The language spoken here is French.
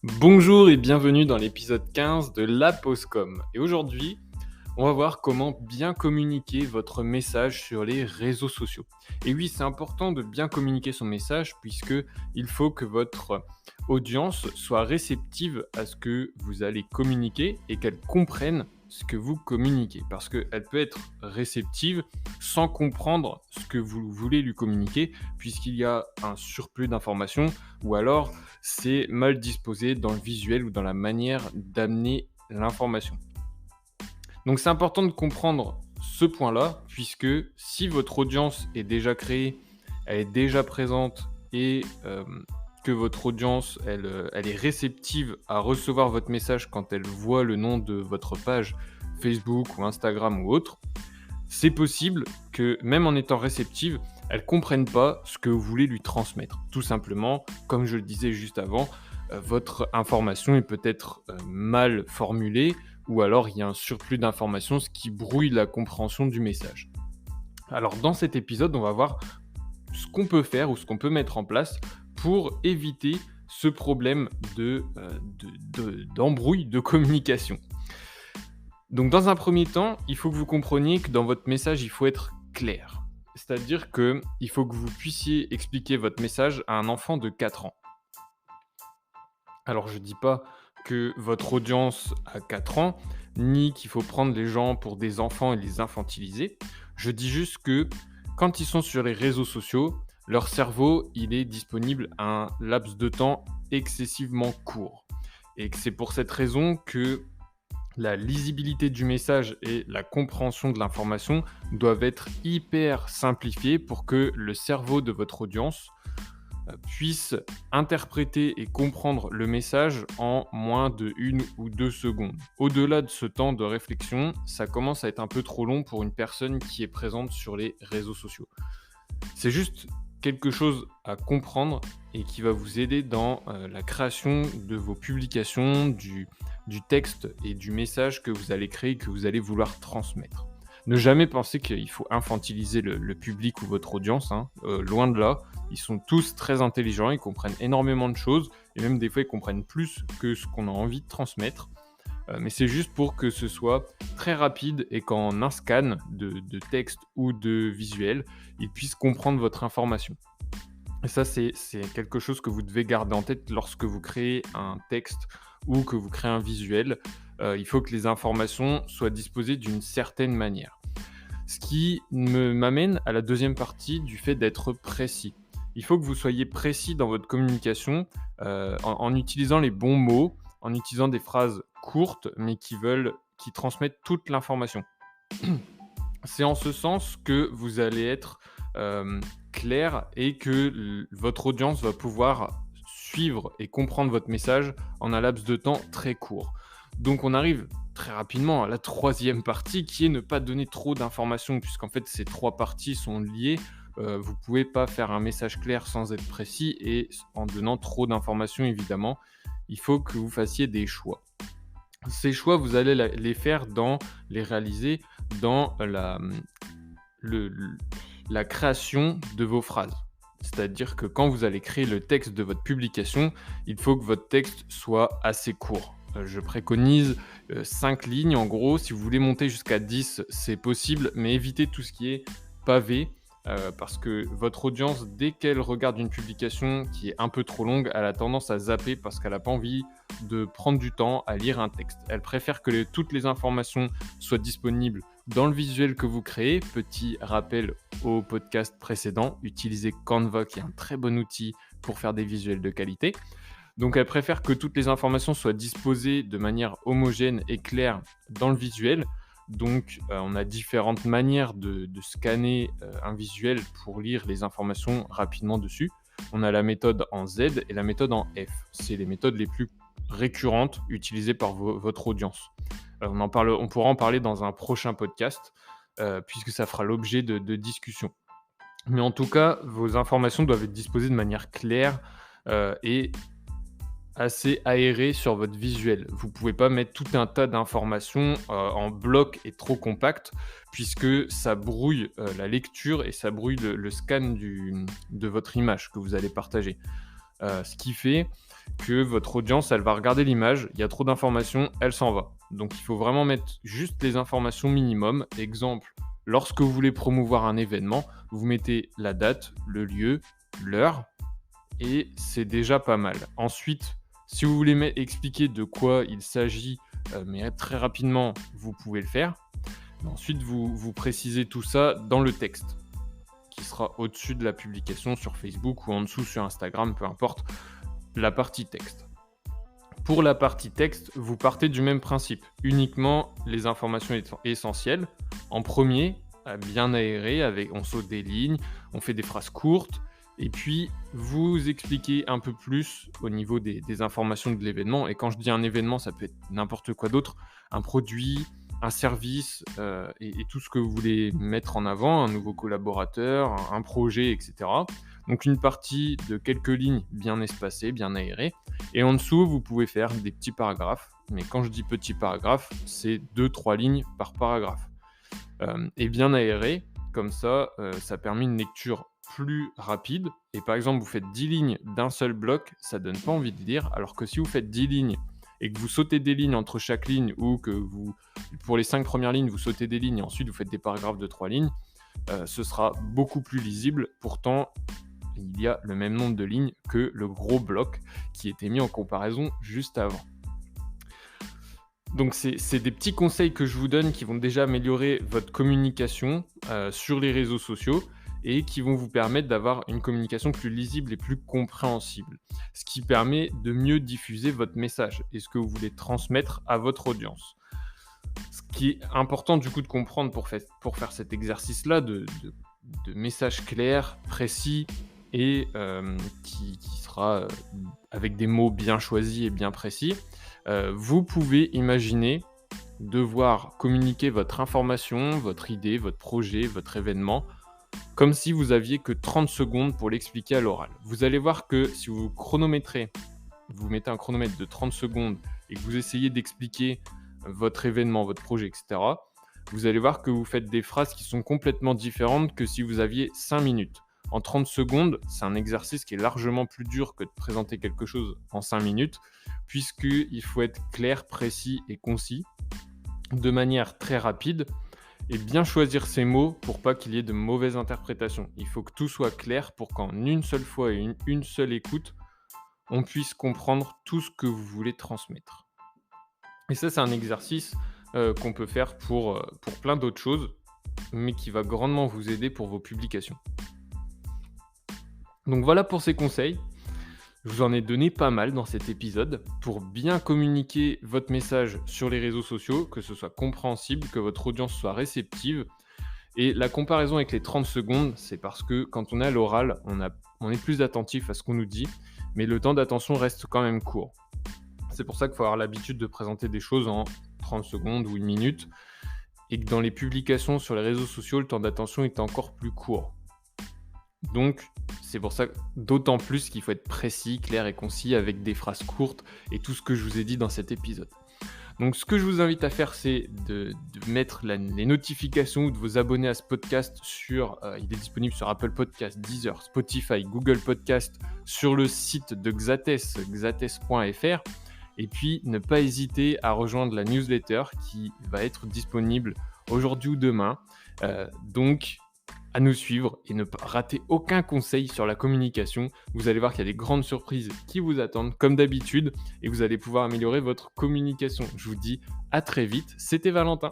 Bonjour et bienvenue dans l'épisode 15 de La Pause.com. Et aujourd'hui, on va voir comment bien communiquer votre message sur les réseaux sociaux. Et oui, c'est important de bien communiquer son message puisque il faut que votre audience soit réceptive à ce que vous allez communiquer et qu'elle comprenne ce que vous communiquez. Parce qu'elle peut être réceptive sans comprendre ce que vous voulez lui communiquer puisqu'il y a un surplus d'informations ou alors c'est mal disposé dans le visuel ou dans la manière d'amener l'information. Donc c'est important de comprendre ce point-là, puisque si votre audience est déjà créée, elle est déjà présente et que votre audience, elle est réceptive à recevoir votre message quand elle voit le nom de votre page Facebook ou Instagram ou autre, c'est possible que même en étant réceptive, elle ne comprenne pas ce que vous voulez lui transmettre. Tout simplement, comme je le disais juste avant, votre information est peut-être mal formulée ou alors il y a un surplus d'informations, ce qui brouille la compréhension du message. Alors dans cet épisode, on va voir ce qu'on peut faire ou ce qu'on peut mettre en place pour éviter ce problème d'embrouille de communication. Donc dans un premier temps, il faut que vous compreniez que dans votre message, il faut être clair. C'est-à-dire qu'il faut que vous puissiez expliquer votre message à un enfant de 4 ans. Alors je ne dis pas que votre audience a 4 ans, ni qu'il faut prendre les gens pour des enfants et les infantiliser. Je dis juste que quand ils sont sur les réseaux sociaux, leur cerveau, il est disponible à un laps de temps excessivement court. Et que c'est pour cette raison que la lisibilité du message et la compréhension de l'information doivent être hyper simplifiées pour que le cerveau de votre audience puisse interpréter et comprendre le message en moins de 1 ou 2 secondes. Au-delà de ce temps de réflexion, ça commence à être un peu trop long pour une personne qui est présente sur les réseaux sociaux. C'est juste quelque chose à comprendre et qui va vous aider dans la création de vos publications, du texte et du message que vous allez créer, que vous allez vouloir transmettre. Ne jamais penser qu'il faut infantiliser le public ou votre audience, loin de là. Ils sont tous très intelligents, ils comprennent énormément de choses et même des fois ils comprennent plus que ce qu'on a envie de transmettre. Mais c'est juste pour que ce soit très rapide et qu'en un scan de texte ou de visuel, ils puissent comprendre votre information. Et ça, c'est quelque chose que vous devez garder en tête lorsque vous créez un texte ou que vous créez un visuel. Il faut que les informations soient disposées d'une certaine manière. Ce qui m'amène à la deuxième partie du fait d'être précis. Il faut que vous soyez précis dans votre communication en utilisant les bons mots, en utilisant des phrases courtes mais qui transmettent toute l'information. C'est en ce sens que vous allez être clair et que votre audience va pouvoir suivre et comprendre votre message en un laps de temps très court. Donc on arrive très rapidement à la troisième partie qui est ne pas donner trop d'informations puisqu'en fait ces 3 parties sont liées. Vous ne pouvez pas faire un message clair sans être précis et en donnant trop d'informations évidemment. Il faut que vous fassiez des choix. Ces choix, vous allez les réaliser dans la création de vos phrases. C'est-à-dire que quand vous allez créer le texte de votre publication, il faut que votre texte soit assez court. Je préconise 5 lignes en gros. Si vous voulez monter jusqu'à 10, c'est possible, mais évitez tout ce qui est pavé. Parce que votre audience, dès qu'elle regarde une publication qui est un peu trop longue, elle a tendance à zapper parce qu'elle n'a pas envie de prendre du temps à lire un texte. Elle préfère que toutes les informations soient disponibles dans le visuel que vous créez. Petit rappel au podcast précédent, utilisez Canva qui est un très bon outil pour faire des visuels de qualité. Donc elle préfère que toutes les informations soient disposées de manière homogène et claire dans le visuel. Donc on a différentes manières de scanner un visuel pour lire les informations rapidement dessus. On a la méthode en Z et la méthode en F. C'est les méthodes les plus récurrentes utilisées par votre audience. On pourra en parler dans un prochain podcast puisque ça fera l'objet de discussions. Mais en tout cas, vos informations doivent être disposées de manière claire et assez aéré sur votre visuel. Vous ne pouvez pas mettre tout un tas d'informations en bloc et trop compact puisque ça brouille la lecture et ça brouille le scan de votre image que vous allez partager. ce qui fait que votre audience, elle va regarder l'image, il y a trop d'informations, elle s'en va. Donc il faut vraiment mettre juste les informations minimum. Exemple, lorsque vous voulez promouvoir un événement, vous mettez la date, le lieu, l'heure, et c'est déjà pas mal. Ensuite, si vous voulez expliquer de quoi il s'agit, mais très rapidement, vous pouvez le faire. Ensuite, vous précisez tout ça dans le texte, qui sera au-dessus de la publication sur Facebook ou en dessous sur Instagram, peu importe, la partie texte. Pour la partie texte, vous partez du même principe, uniquement les informations essentielles. En premier, bien aéré, on saute des lignes, on fait des phrases courtes, et puis vous expliquez un peu plus au niveau des informations de l'événement. Et quand je dis un événement, ça peut être n'importe quoi d'autre, un produit, un service, et tout ce que vous voulez mettre en avant, un nouveau collaborateur, un projet, etc. Donc une partie de quelques lignes bien espacées, bien aérées. Et en dessous, vous pouvez faire des petits paragraphes. Mais quand je dis petits paragraphes, c'est 2-3 lignes par paragraphe. Et bien aéré, comme ça permet une lecture plus rapide. Et par exemple, vous faites 10 lignes d'un seul bloc, ça donne pas envie de lire. Alors que si vous faites 10 lignes et que vous sautez des lignes entre chaque ligne, ou que pour les 5 premières lignes, vous sautez des lignes et ensuite vous faites des paragraphes de 3 lignes, ce sera beaucoup plus lisible. Pourtant, il y a le même nombre de lignes que le gros bloc qui était mis en comparaison juste avant. Donc c'est des petits conseils que je vous donne qui vont déjà améliorer votre communication sur les réseaux sociaux et qui vont vous permettre d'avoir une communication plus lisible et plus compréhensible. Ce qui permet de mieux diffuser votre message et ce que vous voulez transmettre à votre audience. Ce qui est important du coup de comprendre pour faire cet exercice-là de message clair, précis et qui sera avec des mots bien choisis et bien précis, vous pouvez imaginer devoir communiquer votre information, votre idée, votre projet, votre événement, comme si vous aviez que 30 secondes pour l'expliquer à l'oral. Vous allez voir que si vous chronométrez, vous mettez un chronomètre de 30 secondes et que vous essayez d'expliquer votre événement, votre projet, etc., vous allez voir que vous faites des phrases qui sont complètement différentes que si vous aviez 5 minutes. En 30 secondes, c'est un exercice qui est largement plus dur que de présenter quelque chose en 5 minutes, puisqu'il faut être clair, précis et concis, de manière très rapide, et bien choisir ses mots pour pas qu'il y ait de mauvaises interprétations. Il faut que tout soit clair pour qu'en une seule fois et une seule écoute, on puisse comprendre tout ce que vous voulez transmettre. Et ça, c'est un exercice qu'on peut faire pour plein d'autres choses, mais qui va grandement vous aider pour vos publications. Donc voilà pour ces conseils. Je vous en ai donné pas mal dans cet épisode pour bien communiquer votre message sur les réseaux sociaux, que ce soit compréhensible, que votre audience soit réceptive. Et la comparaison avec les 30 secondes, c'est parce que quand on est à l'oral, on est plus attentif à ce qu'on nous dit, mais le temps d'attention reste quand même court. C'est pour ça qu'il faut avoir l'habitude de présenter des choses en 30 secondes ou 1 minute, et que dans les publications sur les réseaux sociaux, le temps d'attention est encore plus court. Donc, c'est pour ça d'autant plus qu'il faut être précis, clair et concis avec des phrases courtes et tout ce que je vous ai dit dans cet épisode. Donc, ce que je vous invite à faire, c'est de mettre les notifications ou de vous abonner à ce podcast il est disponible sur Apple Podcast, Deezer, Spotify, Google Podcast, sur le site de Xathès, xathès.fr. Et puis, ne pas hésiter à rejoindre la newsletter qui va être disponible aujourd'hui ou demain. Donc, à nous suivre et ne pas rater aucun conseil sur la communication. Vous allez voir qu'il y a des grandes surprises qui vous attendent, comme d'habitude, et vous allez pouvoir améliorer votre communication. Je vous dis à très vite. C'était Valentin.